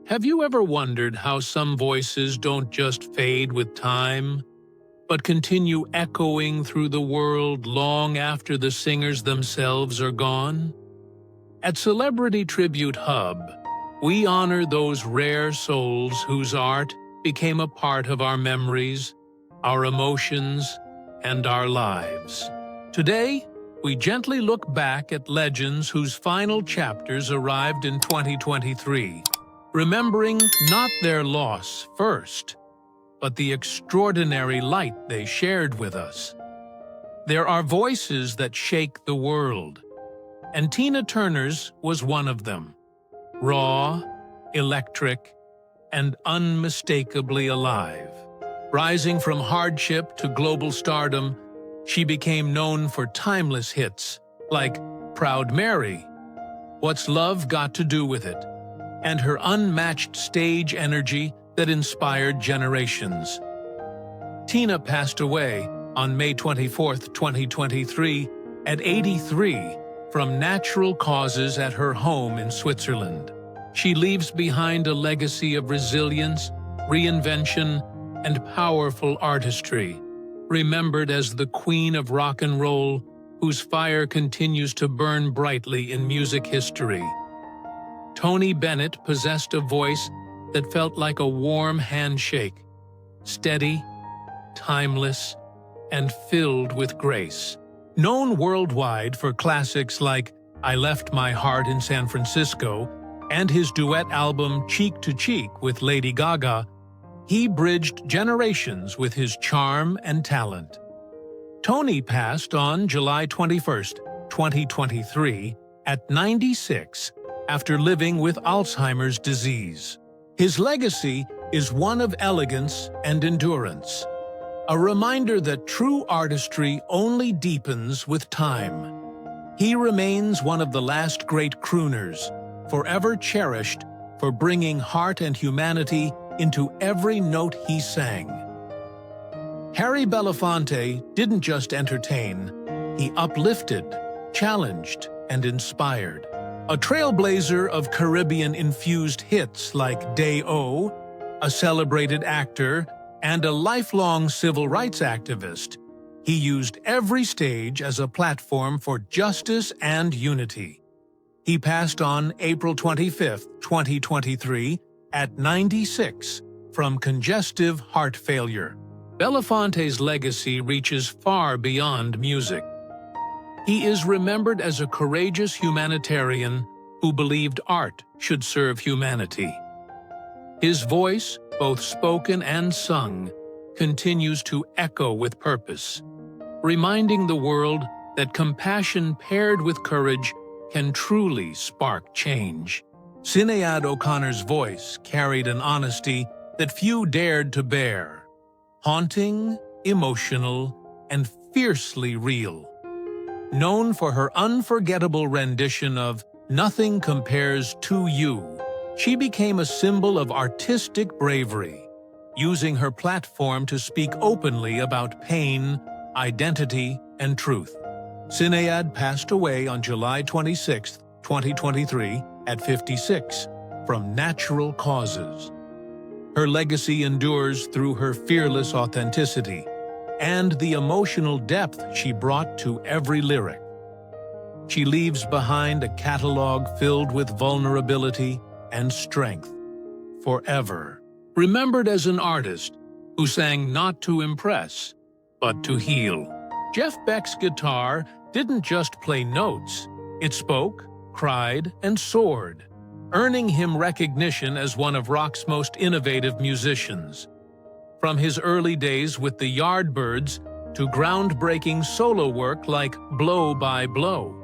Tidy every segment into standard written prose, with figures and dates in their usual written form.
Have you ever wondered how some voices don't just fade with time, but continue echoing through the world long after the singers themselves are gone? At Celebrity Tribute Hub, we honor those rare souls whose art became a part of our memories, our emotions, and our lives. Today, we gently look back at legends whose final chapters arrived in 2023, remembering not their loss first, but the extraordinary light they shared with us. There are voices that shake the world, and Tina Turner's was one of them. Raw, electric, and unmistakably alive. Rising from hardship to global stardom, she became known for timeless hits like Proud Mary, What's Love Got to Do with It, and her unmatched stage energy that inspired generations. Tina passed away on May 24, 2023, at 83, from natural causes at her home in Switzerland. She leaves behind a legacy of resilience, reinvention, and powerful artistry, remembered as the Queen of Rock and Roll, whose fire continues to burn brightly in music history. Tony Bennett possessed a voice that felt like a warm handshake, steady, timeless, and filled with grace. Known worldwide for classics like I Left My Heart in San Francisco and his duet album Cheek to Cheek with Lady Gaga, he bridged generations with his charm and talent. Tony passed on July 21, 2023, at 96, after living with Alzheimer's disease. His legacy is one of elegance and endurance, a reminder that true artistry only deepens with time. He remains one of the last great crooners, forever cherished for bringing heart and humanity into every note he sang. Harry Belafonte didn't just entertain, he uplifted, challenged, and inspired. A trailblazer of Caribbean-infused hits like Day-O, a celebrated actor, and a lifelong civil rights activist, he used every stage as a platform for justice and unity. He passed on April 25, 2023, at 96, from congestive heart failure. Belafonte's legacy reaches far beyond music. He is remembered as a courageous humanitarian who believed art should serve humanity. His voice, both spoken and sung, continues to echo with purpose, reminding the world that compassion paired with courage can truly spark change. Sinéad O'Connor's voice carried an honesty that few dared to bear, haunting, emotional, and fiercely real. Known for her unforgettable rendition of Nothing Compares to You, she became a symbol of artistic bravery, using her platform to speak openly about pain, identity, and truth. Sinéad passed away on July 26, 2023, at 56, from natural causes. Her legacy endures through her fearless authenticity and the emotional depth she brought to every lyric. She leaves behind a catalog filled with vulnerability and strength, forever remembered as an artist who sang not to impress, but to heal. Jeff Beck's guitar didn't just play notes, it spoke, cried, and soared, earning him recognition as one of rock's most innovative musicians. From his early days with the Yardbirds to groundbreaking solo work like Blow by Blow,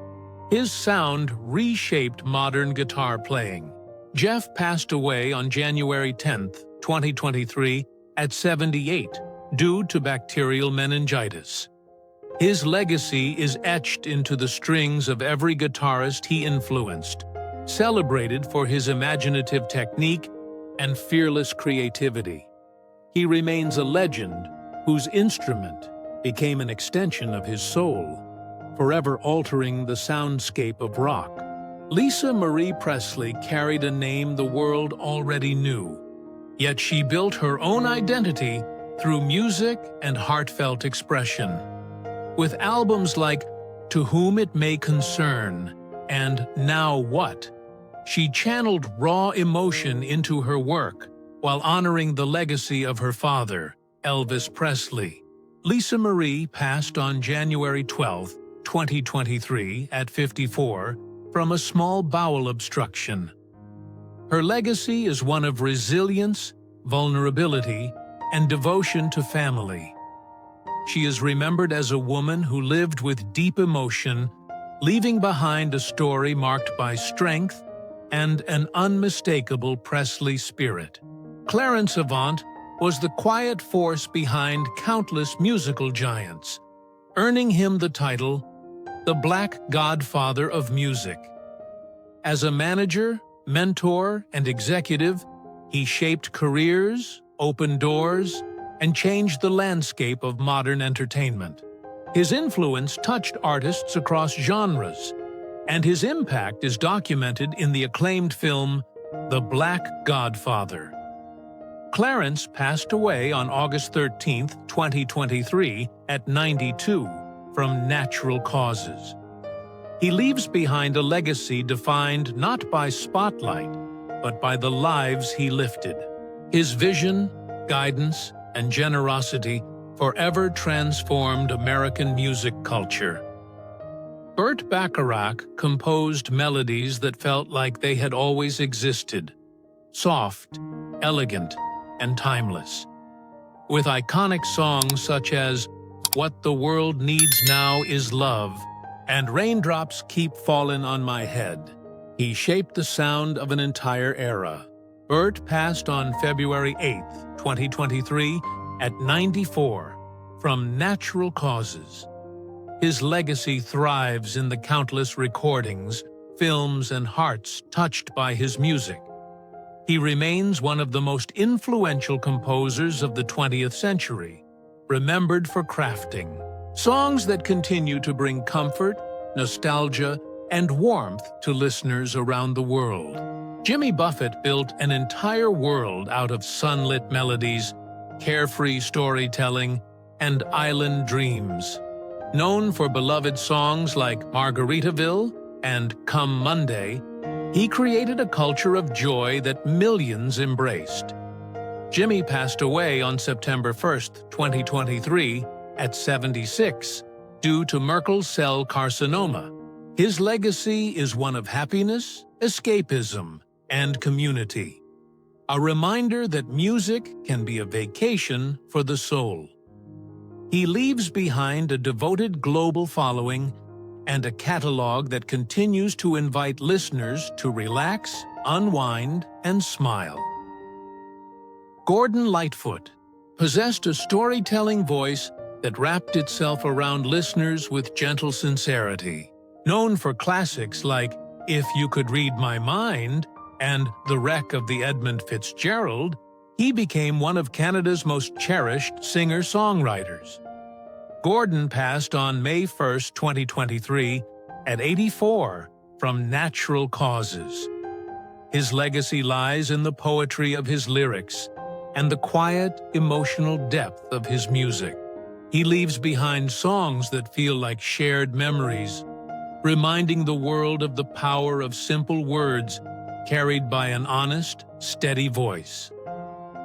his sound reshaped modern guitar playing. Jeff passed away on January 10, 2023, at 78, due to bacterial meningitis. His legacy is etched into the strings of every guitarist he influenced, celebrated for his imaginative technique and fearless creativity. He remains a legend whose instrument became an extension of his soul, forever altering the soundscape of rock. Lisa Marie Presley carried a name the world already knew, yet she built her own identity through music and heartfelt expression. With albums like To Whom It May Concern and Now What, she channeled raw emotion into her work while honoring the legacy of her father, Elvis Presley. Lisa Marie passed on January 12, 2023, at 54, from a small bowel obstruction. Her legacy is one of resilience, vulnerability, and devotion to family. She is remembered as a woman who lived with deep emotion, leaving behind a story marked by strength and an unmistakable Presley spirit. Clarence Avant was the quiet force behind countless musical giants, earning him the title, the Black Godfather of Music. As a manager, mentor, and executive, he shaped careers, opened doors, and changed the landscape of modern entertainment. His influence touched artists across genres, and his impact is documented in the acclaimed film The Black Godfather. Clarence passed away on August 13, 2023, at 92, from natural causes. He leaves behind a legacy defined not by spotlight, but by the lives he lifted. His vision, guidance, and generosity forever transformed American music culture. Burt Bacharach composed melodies that felt like they had always existed, soft, elegant, and timeless. With iconic songs such as What the World Needs Now Is Love and Raindrops Keep Fallin' on My Head, he shaped the sound of an entire era. Burt passed on February 8, 2023, at 94, from natural causes. His legacy thrives in the countless recordings, films, and hearts touched by his music. He remains one of the most influential composers of the 20th century, remembered for crafting songs that continue to bring comfort, nostalgia, and warmth to listeners around the world. Jimmy Buffett built an entire world out of sunlit melodies, carefree storytelling, and island dreams. Known for beloved songs like Margaritaville and Come Monday, he created a culture of joy that millions embraced. Jimmy passed away on September 1, 2023, at 76, due to Merkel cell carcinoma. His legacy is one of happiness, escapism, and community. A reminder that music can be a vacation for the soul. He leaves behind a devoted global following and a catalog that continues to invite listeners to relax, unwind, and smile. Gordon Lightfoot possessed a storytelling voice that wrapped itself around listeners with gentle sincerity. Known for classics like If You Could Read My Mind and The Wreck of the Edmund Fitzgerald, he became one of Canada's most cherished singer-songwriters. Gordon passed on May 1, 2023, at 84, from natural causes. His legacy lies in the poetry of his lyrics and the quiet, emotional depth of his music. He leaves behind songs that feel like shared memories, reminding the world of the power of simple words carried by an honest, steady voice.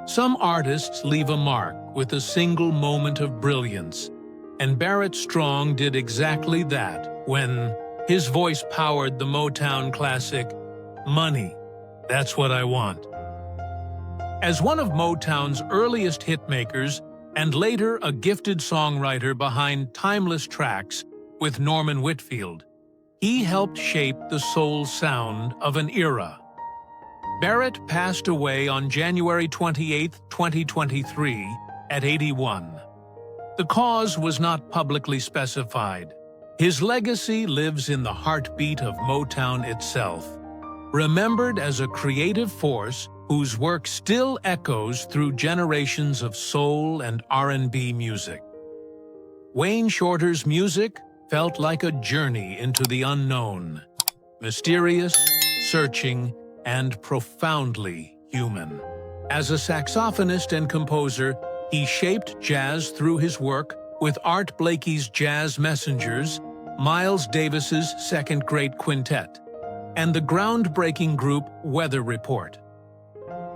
Some artists leave a mark with a single moment of brilliance, and Barrett Strong did exactly that when his voice powered the Motown classic, Money, That's What I Want. As one of Motown's earliest hitmakers and later a gifted songwriter behind timeless tracks with Norman Whitfield, he helped shape the soul sound of an era. Barrett passed away on January 28, 2023, at 81. The cause was not publicly specified. His legacy lives in the heartbeat of Motown itself, remembered as a creative force whose work still echoes through generations of soul and R&B music. Wayne Shorter's music felt like a journey into the unknown. mysterious, searching, and profoundly human. As a saxophonist and composer, he shaped jazz through his work with Art Blakey's Jazz Messengers, Miles Davis's Second Great Quintet, and the groundbreaking group Weather Report.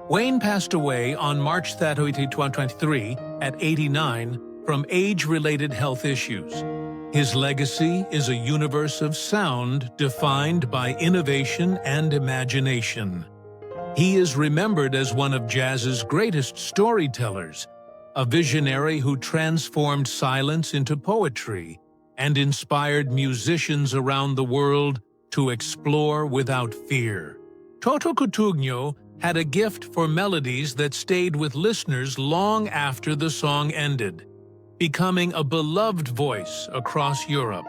Wayne passed away on March 30, 2023, at 89 from age-related health issues. His legacy is a universe of sound defined by innovation and imagination. He is remembered as one of jazz's greatest storytellers, a visionary who transformed silence into poetry and inspired musicians around the world to explore without fear. Toto Cutugno had a gift for melodies that stayed with listeners long after the song ended, becoming a beloved voice across Europe.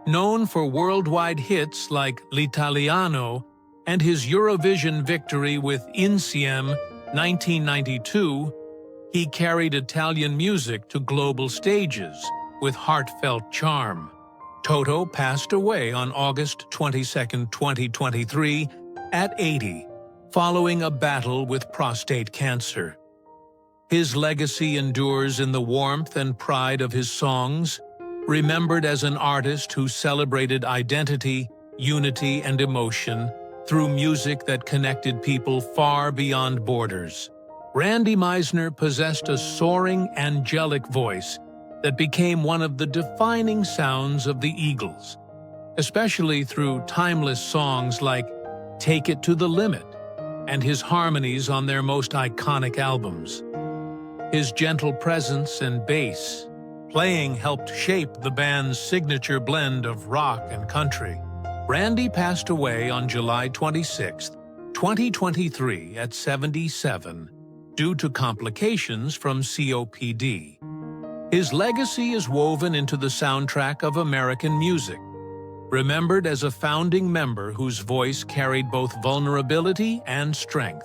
Known for worldwide hits like L'Italiano and his Eurovision victory with Insieme 1992, he carried Italian music to global stages with heartfelt charm. Toto passed away on August 22, 2023, at 80, following a battle with prostate cancer. His legacy endures in the warmth and pride of his songs, remembered as an artist who celebrated identity, unity, and emotion through music that connected people far beyond borders. Randy Meisner possessed a soaring, angelic voice that became one of the defining sounds of the Eagles, especially through timeless songs like Take It to the Limit and his harmonies on their most iconic albums. His gentle presence and bass playing helped shape the band's signature blend of rock and country. Randy passed away on July 26, 2023 at 77 due to complications from COPD. His legacy is woven into the soundtrack of American music, remembered as a founding member whose voice carried both vulnerability and strength,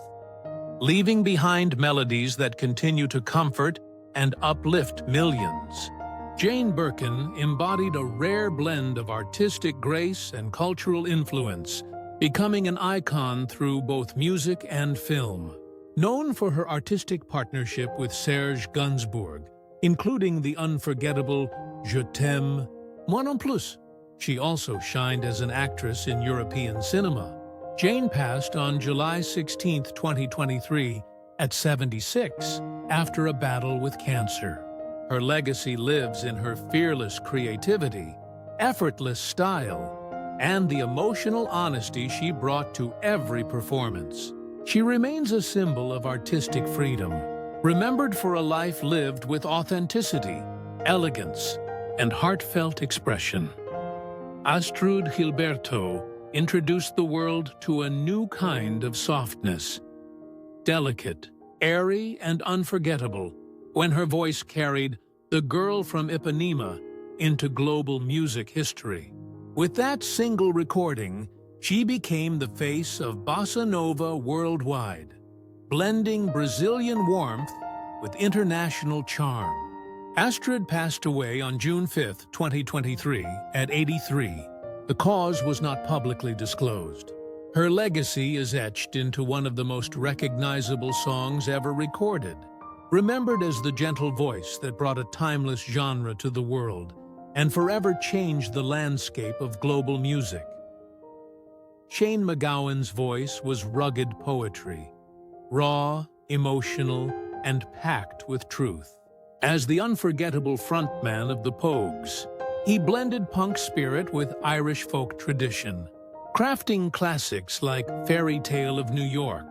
leaving behind melodies that continue to comfort and uplift millions. Jane Birkin embodied a rare blend of artistic grace and cultural influence, becoming an icon through both music and film. Known for her artistic partnership with Serge Gainsbourg, including the unforgettable Je t'aime, moi non plus, she also shined as an actress in European cinema. Jane passed on July 16, 2023, at 76, after a battle with cancer. Her legacy lives in her fearless creativity, effortless style, and the emotional honesty she brought to every performance. She remains a symbol of artistic freedom, remembered for a life lived with authenticity, elegance, and heartfelt expression. Astrud Gilberto introduced the world to a new kind of softness, delicate, airy, and unforgettable, when her voice carried the girl from Ipanema into global music history. With that single recording, she became the face of bossa nova worldwide, blending Brazilian warmth with international charm. Astrid passed away on June 5, 2023, at 83. The cause was not publicly disclosed. Her legacy is etched into one of the most recognizable songs ever recorded, remembered as the gentle voice that brought a timeless genre to the world and forever changed the landscape of global music. Shane MacGowan's voice was rugged poetry, raw, emotional, and packed with truth. As the unforgettable frontman of the Pogues, he blended punk spirit with Irish folk tradition, crafting classics like Fairy Tale of New York.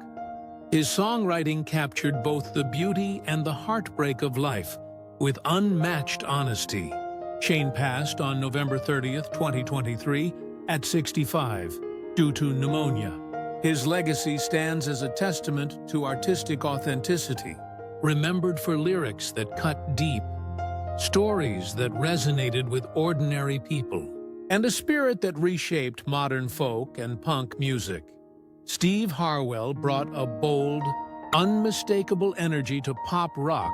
His songwriting captured both the beauty and the heartbreak of life with unmatched honesty. Shane passed on November 30, 2023, at 65, due to pneumonia. His legacy stands as a testament to artistic authenticity, remembered for lyrics that cut deep, stories that resonated with ordinary people, and a spirit that reshaped modern folk and punk music. Steve Harwell brought a bold, unmistakable energy to pop rock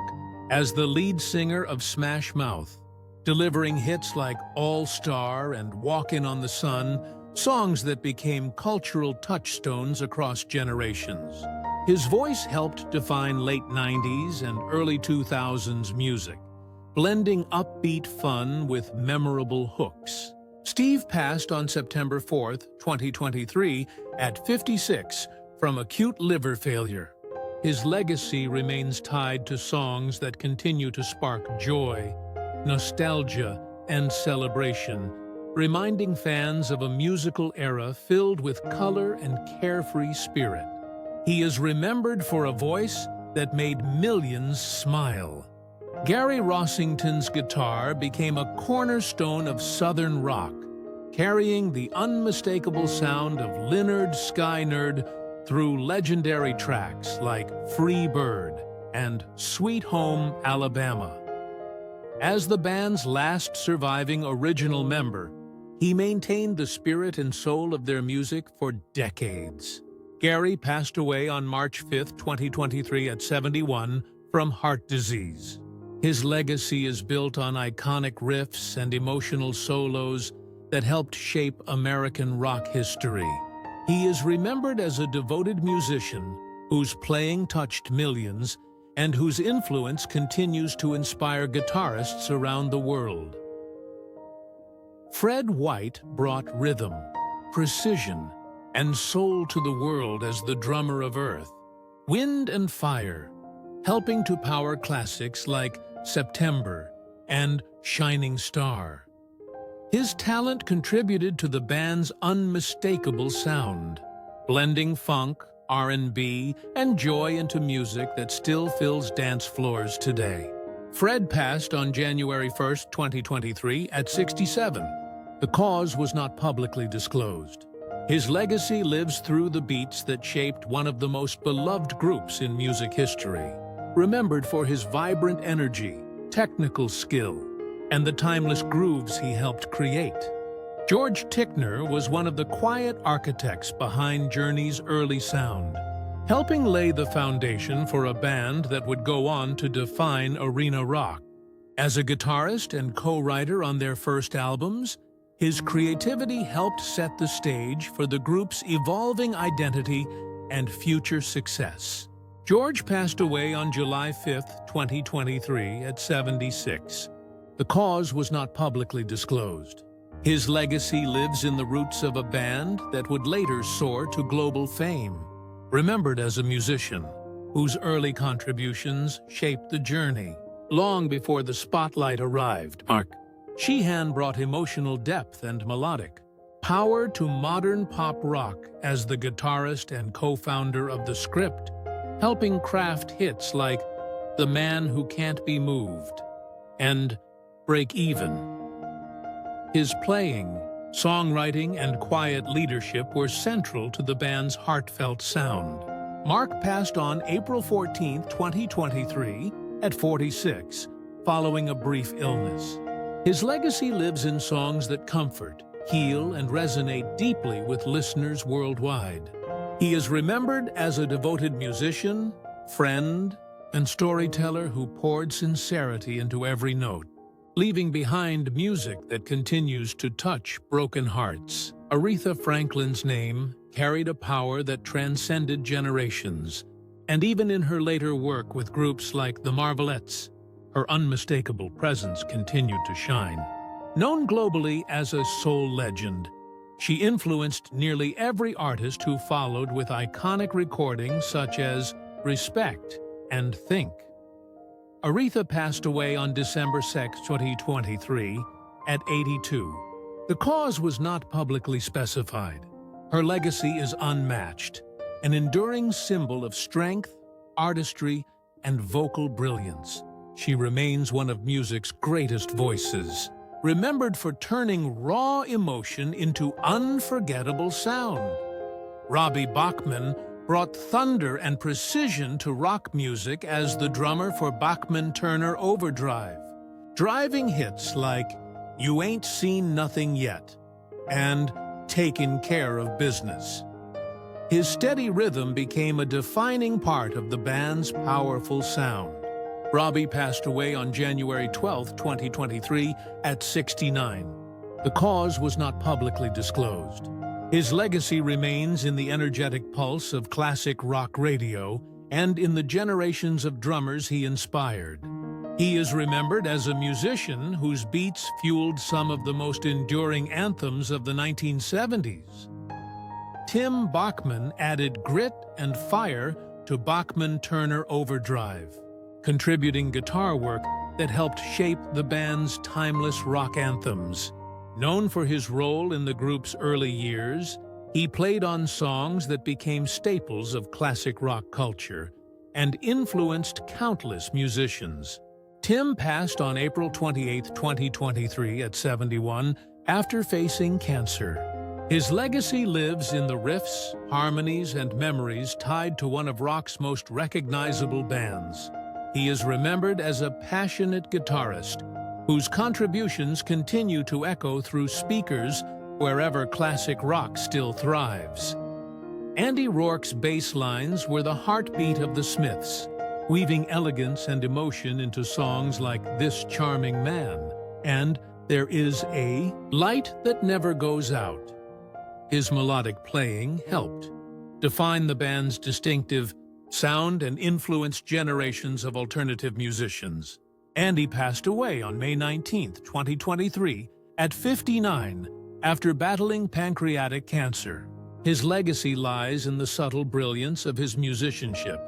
as the lead singer of Smash Mouth, delivering hits like All Star and Walkin' on the Sun songs that became cultural touchstones across generations. His voice helped define late 90s and early 2000s music, blending upbeat fun with memorable hooks. Steve passed on September 4, 2023, at 56 from acute liver failure. His legacy remains tied to songs that continue to spark joy, nostalgia, and celebration, reminding fans of a musical era filled with color and carefree spirit. He is remembered for a voice that made millions smile. Gary Rossington's guitar became a cornerstone of Southern rock, carrying the unmistakable sound of Lynyrd Skynyrd through legendary tracks like Free Bird and Sweet Home Alabama. As the band's last surviving original member, he maintained the spirit and soul of their music for decades. Gary passed away on March 5, 2023 at 71 from heart disease. His legacy is built on iconic riffs and emotional solos that helped shape American rock history. He is remembered as a devoted musician whose playing touched millions and whose influence continues to inspire guitarists around the world. Fred White brought rhythm, precision, and soul to the world as the drummer of Earth, Wind and Fire, helping to power classics like September and Shining Star. His talent contributed to the band's unmistakable sound, blending funk, R&B, and joy into music that still fills dance floors today. Fred passed on January 1, 2023 at 67. The cause was not publicly disclosed. His legacy lives through the beats that shaped one of the most beloved groups in music history, remembered for his vibrant energy, technical skill, and the timeless grooves he helped create. George Tickner was one of the quiet architects behind Journey's early sound, helping lay the foundation for a band that would go on to define arena rock. As a guitarist and co-writer on their first albums, his creativity helped set the stage for the group's evolving identity and future success. George passed away on July 5, 2023 at 76. The cause was not publicly disclosed. His legacy lives in the roots of a band that would later soar to global fame, remembered as a musician whose early contributions shaped the journey. Long before the spotlight arrived, Mark Sheehan brought emotional depth and melodic power to modern pop rock as the guitarist and co-founder of The Script, helping craft hits like The Man Who Can't Be Moved and Break Even. His playing, songwriting, and quiet leadership were central to the band's heartfelt sound. Mark passed on April 14, 2023 at 46, following a brief illness. His legacy lives in songs that comfort, heal, and resonate deeply with listeners worldwide. He is remembered as a devoted musician, friend, and storyteller who poured sincerity into every note, leaving behind music that continues to touch broken hearts. Aretha Franklin's name carried a power that transcended generations, and even in her later work with groups like the Marvelettes, her unmistakable presence continued to shine. Known globally as a soul legend, she influenced nearly every artist who followed with iconic recordings such as Respect and Think. Aretha passed away on December 6, 2023, at 82. The cause was not publicly specified. Her legacy is unmatched, an enduring symbol of strength, artistry, and vocal brilliance. She remains one of music's greatest voices, remembered for turning raw emotion into unforgettable sound. Robbie Bachman brought thunder and precision to rock music as the drummer for Bachman-Turner Overdrive, driving hits like You Ain't Seen Nothing Yet and Takin' Care of Business. His steady rhythm became a defining part of the band's powerful sound. Robbie passed away on January 12, 2023 at 69. The cause was not publicly disclosed. His legacy remains in the energetic pulse of classic rock radio and in the generations of drummers he inspired. He is remembered as a musician whose beats fueled some of the most enduring anthems of the 1970s. Tim Bachman added grit and fire to Bachman-Turner Overdrive, contributing guitar work that helped shape the band's timeless rock anthems. Known for his role in the group's early years, he played on songs that became staples of classic rock culture and influenced countless musicians. Tim passed on April 28, 2023 at 71 after facing cancer. His legacy lives in the riffs, harmonies, and memories tied to one of rock's most recognizable bands. He is remembered as a passionate guitarist whose contributions continue to echo through speakers wherever classic rock still thrives. Andy Rourke's bass lines were the heartbeat of the Smiths, weaving elegance and emotion into songs like This Charming Man and There Is a Light That Never Goes Out. His melodic playing helped define the band's distinctive sound and influenced generations of alternative musicians. Andy passed away on May 19, 2023, at 59 after battling pancreatic cancer. His legacy lies in the subtle brilliance of his musicianship,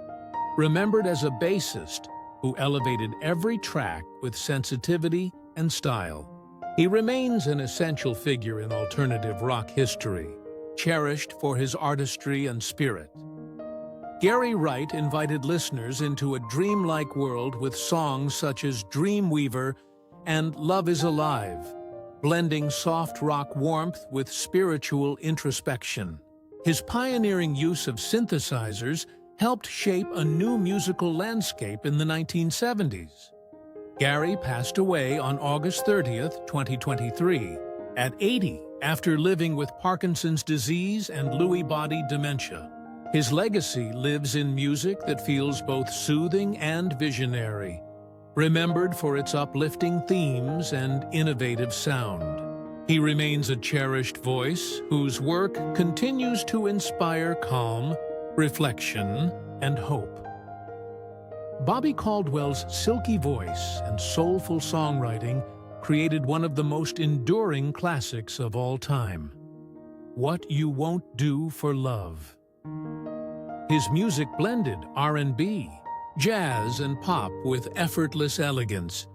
remembered as a bassist who elevated every track with sensitivity and style. He remains an essential figure in alternative rock history, cherished for his artistry and spirit. Gary Wright invited listeners into a dreamlike world with songs such as Dreamweaver and Love Is Alive, blending soft rock warmth with spiritual introspection. His pioneering use of synthesizers helped shape a new musical landscape in the 1970s. Gary passed away on August 30, 2023, at 80 after living with Parkinson's disease and Lewy body dementia. His legacy lives in music that feels both soothing and visionary, remembered for its uplifting themes and innovative sound. He remains a cherished voice whose work continues to inspire calm, reflection, and hope. Bobby Caldwell's silky voice and soulful songwriting created one of the most enduring classics of all time, What You Won't Do for Love. His music blended R&B, jazz, and pop with effortless elegance,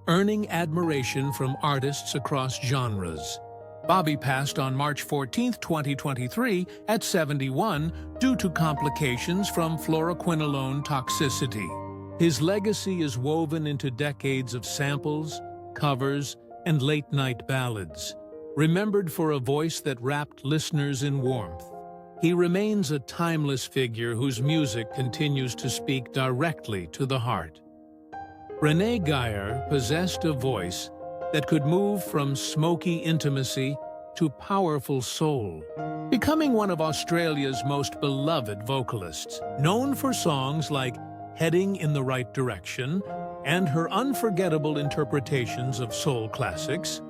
earning admiration from artists across genres. Bobby passed on March 14, 2023 at 71 due to complications from fluoroquinolone toxicity. His legacy is woven into decades of samples, covers, and late-night ballads, remembered for a voice that wrapped listeners in warmth. He remains a timeless figure whose music continues to speak directly to the heart. Renee Geyer possessed a voice that could move from smoky intimacy to powerful soul, becoming one of Australia's most beloved vocalists, known for songs like Heading in the Right Direction and her unforgettable interpretations of soul classics.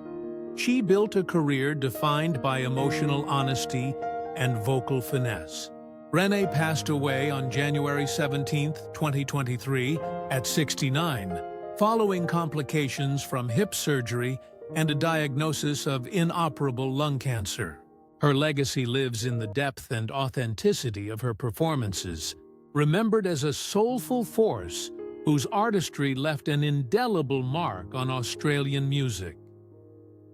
She built a career defined by emotional honesty and vocal finesse. Renee passed away on January 17, 2023, at 69, following complications from hip surgery and a diagnosis of inoperable lung cancer. Her legacy lives in the depth and authenticity of her performances, remembered as a soulful force whose artistry left an indelible mark on Australian music.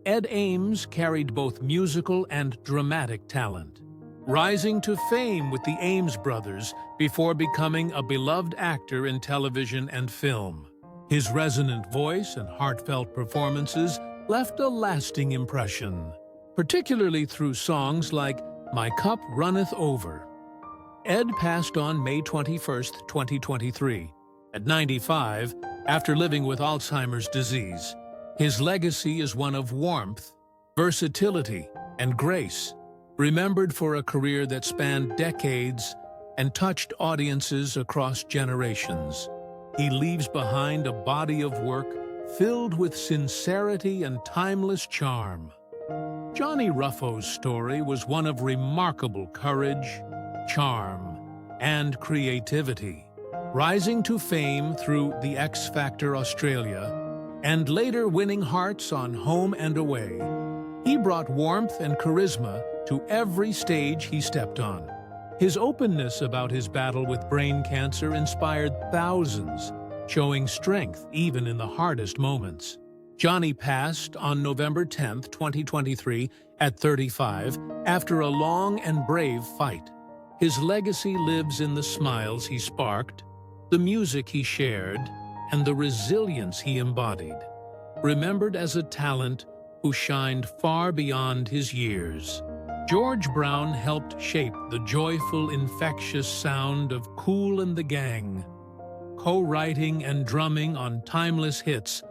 Ed Ames carried both musical and dramatic talent, rising to fame with the Ames brothers before becoming a beloved actor in television and film. His resonant voice and heartfelt performances left a lasting impression, particularly through songs like My Cup Runneth Over. Ed passed on May 21, 2023, at 95 after living with Alzheimer's disease. His legacy is one of warmth, versatility, and grace, remembered for a career that spanned decades and touched audiences across generations. He leaves behind a body of work filled with sincerity and timeless charm. Johnny Ruffo's story was one of remarkable courage, charm, and creativity. Rising to fame through the X Factor Australia, and later winning hearts on Home and Away, he brought warmth and charisma to every stage he stepped on. His openness about his battle with brain cancer inspired thousands, showing strength even in the hardest moments. Johnny passed on November 10, 2023, at 35, after a long and brave fight. His legacy lives in the smiles he sparked, the music he shared, and the resilience he embodied. Remembered as a talent who shined far beyond his years, George Brown helped shape the joyful, infectious sound of Kool and the Gang, co-writing and drumming on timeless hits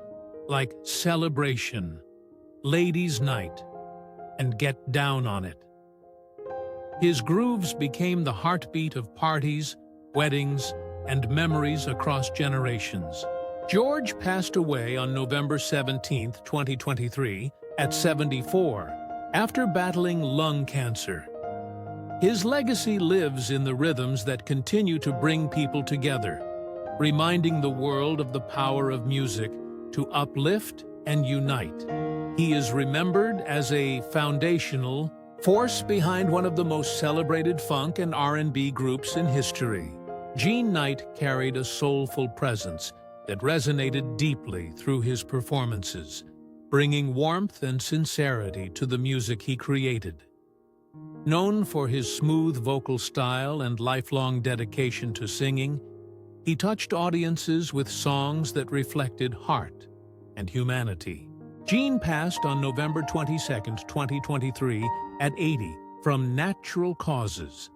like Celebration, Ladies' Night, and Get Down on It. His grooves became the heartbeat of parties, weddings, and memories across generations. George passed away on November 17, 2023, at 74, after battling lung cancer. His legacy lives in the rhythms that continue to bring people together, reminding the world of the power of music to uplift and unite. He is remembered as a foundational force behind one of the most celebrated funk and R&B groups in history. Gene Knight carried a soulful presence that resonated deeply through his performances, bringing warmth and sincerity to the music he created. Known for his smooth vocal style and lifelong dedication to singing, he touched audiences with songs that reflected heart and humanity. Gene passed on November 22, 2023, at 80, from natural causes.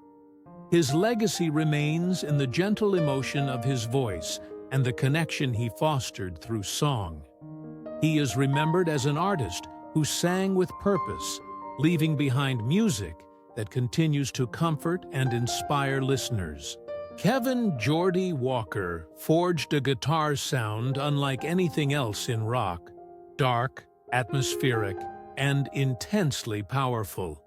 His legacy remains in the gentle emotion of his voice and the connection he fostered through song. He is remembered as an artist who sang with purpose, leaving behind music that continues to comfort and inspire listeners. Kevin "Geordie" Walker forged a guitar sound unlike anything else in rock, dark, atmospheric, and intensely powerful.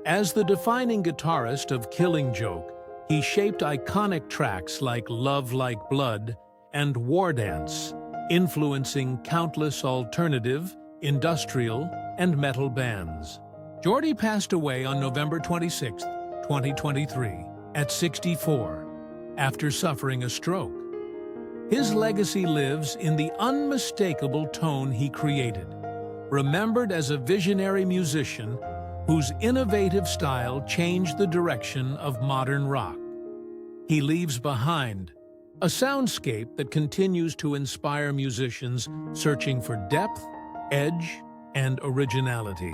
As the defining guitarist of Killing Joke, he shaped iconic tracks like Love Like Blood and War Dance, influencing countless alternative, industrial, and metal bands. Geordie passed away on November 26, 2023, at 64, after suffering a stroke. His legacy lives in the unmistakable tone he created, remembered as a visionary musician whose innovative style changed the direction of modern rock. He leaves behind a soundscape that continues to inspire musicians searching for depth, edge, and originality.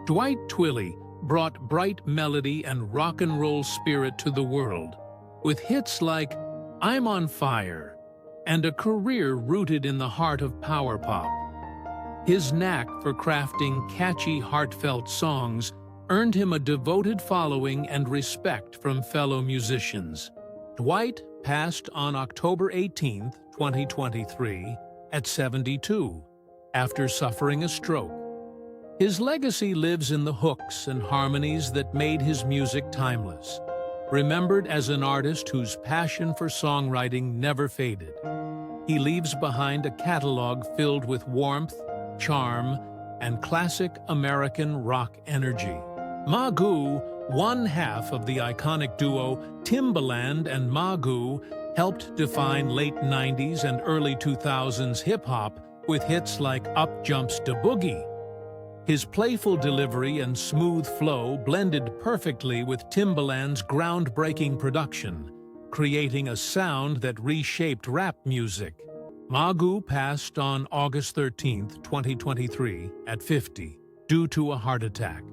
Dwight Twilley brought bright melody and rock and roll spirit to the world, with hits like I'm on Fire and a career rooted in the heart of power pop. His knack for crafting catchy, heartfelt songs earned him a devoted following and respect from fellow musicians. Dwight passed on October 18, 2023, at 72, after suffering a stroke. His legacy lives in the hooks and harmonies that made his music timeless, remembered as an artist whose passion for songwriting never faded. He leaves behind a catalog filled with warmth, charm, and classic American rock energy. Magoo, one half of the iconic duo Timbaland and Magoo, helped define late 90s and early 2000s hip-hop with hits like Up Jumps Da Boogie. His playful delivery and smooth flow blended perfectly with Timbaland's groundbreaking production, creating a sound that reshaped rap music. Magoo passed on August 13, 2023, at 50, due to a heart attack.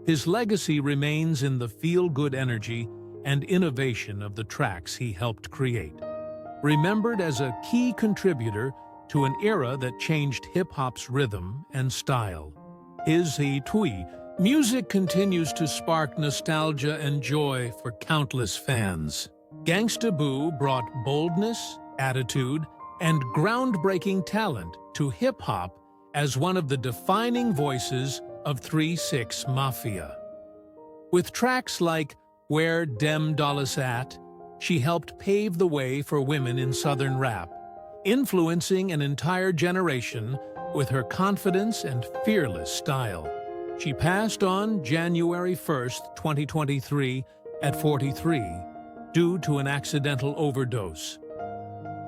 His legacy remains in the feel-good energy and innovation of the tracks he helped create. Remembered as a key contributor to an era that changed hip-hop's rhythm and style. His music continues to spark nostalgia and joy for countless fans. Gangsta Boo brought boldness, attitude, and groundbreaking talent to hip-hop as one of the defining voices of 3-6 Mafia. With tracks like Where Dem Dollas At, she helped pave the way for women in Southern rap, influencing an entire generation with her confidence and fearless style. She passed on January 1st, 2023, at 43, due to an accidental overdose.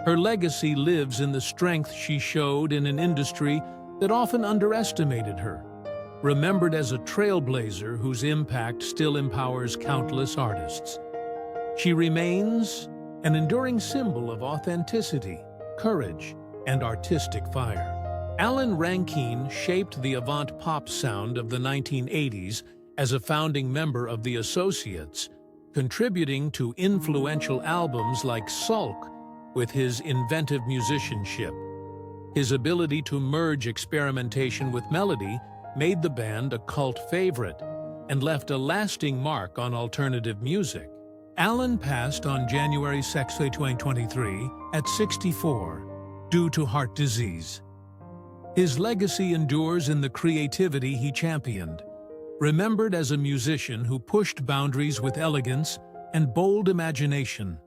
Her legacy lives in the strength she showed in an industry that often underestimated her, remembered as a trailblazer whose impact still empowers countless artists. She remains an enduring symbol of authenticity, courage, and artistic fire. Alan Rankine shaped the avant pop sound of the 1980s as a founding member of the Associates, contributing to influential albums like Sulk with his inventive musicianship. His ability to merge experimentation with melody made the band a cult favorite and left a lasting mark on alternative music. Alan passed on January 6, 2023, at 64, due to heart disease. His legacy endures in the creativity he championed, remembered as a musician who pushed boundaries with elegance and bold imagination.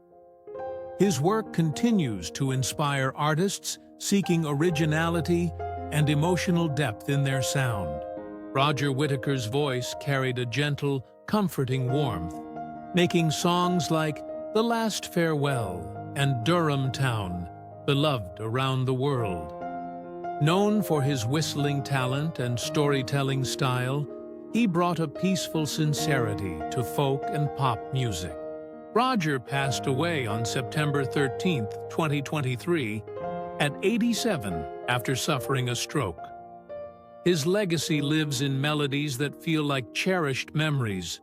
His work continues to inspire artists seeking originality and emotional depth in their sound. Roger Whittaker's voice carried a gentle, comforting warmth, making songs like The Last Farewell and Durham Town beloved around the world. Known for his whistling talent and storytelling style, he brought a peaceful sincerity to folk and pop music. Roger passed away on September 13, 2023, at 87 after suffering a stroke. His legacy lives in melodies that feel like cherished memories,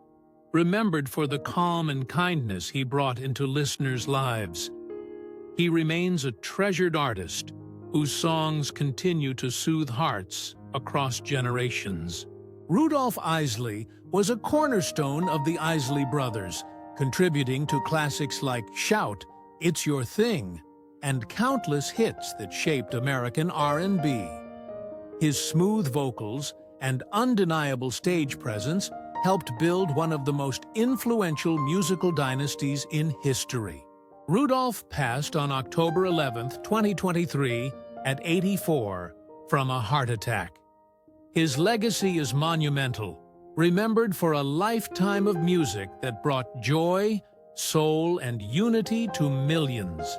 remembered for the calm and kindness he brought into listeners' lives. He remains a treasured artist whose songs continue to soothe hearts across generations. Rudolph Isley was a cornerstone of the Isley Brothers, contributing to classics like Shout, It's Your Thing, and countless hits that shaped American R&B. His smooth vocals and undeniable stage presence helped build one of the most influential musical dynasties in history. Rudolph passed on October 11, 2023, at 84, from a heart attack. His legacy is monumental, remembered for a lifetime of music that brought joy, soul, and unity to millions.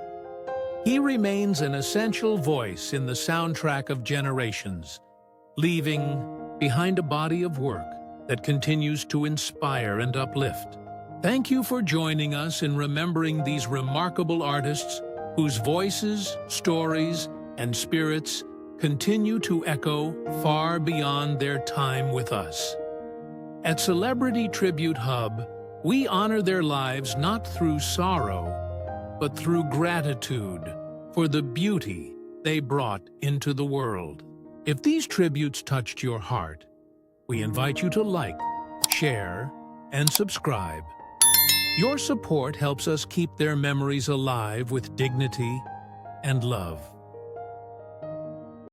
He remains an essential voice in the soundtrack of generations, leaving behind a body of work that continues to inspire and uplift. Thank you for joining us in remembering these remarkable artists whose voices, stories, and spirits continue to echo far beyond their time with us. At Celebrity Tribute Hub, we honor their lives not through sorrow, but through gratitude for the beauty they brought into the world. If these tributes touched your heart, we invite you to like, share, and subscribe. Your support helps us keep their memories alive with dignity and love.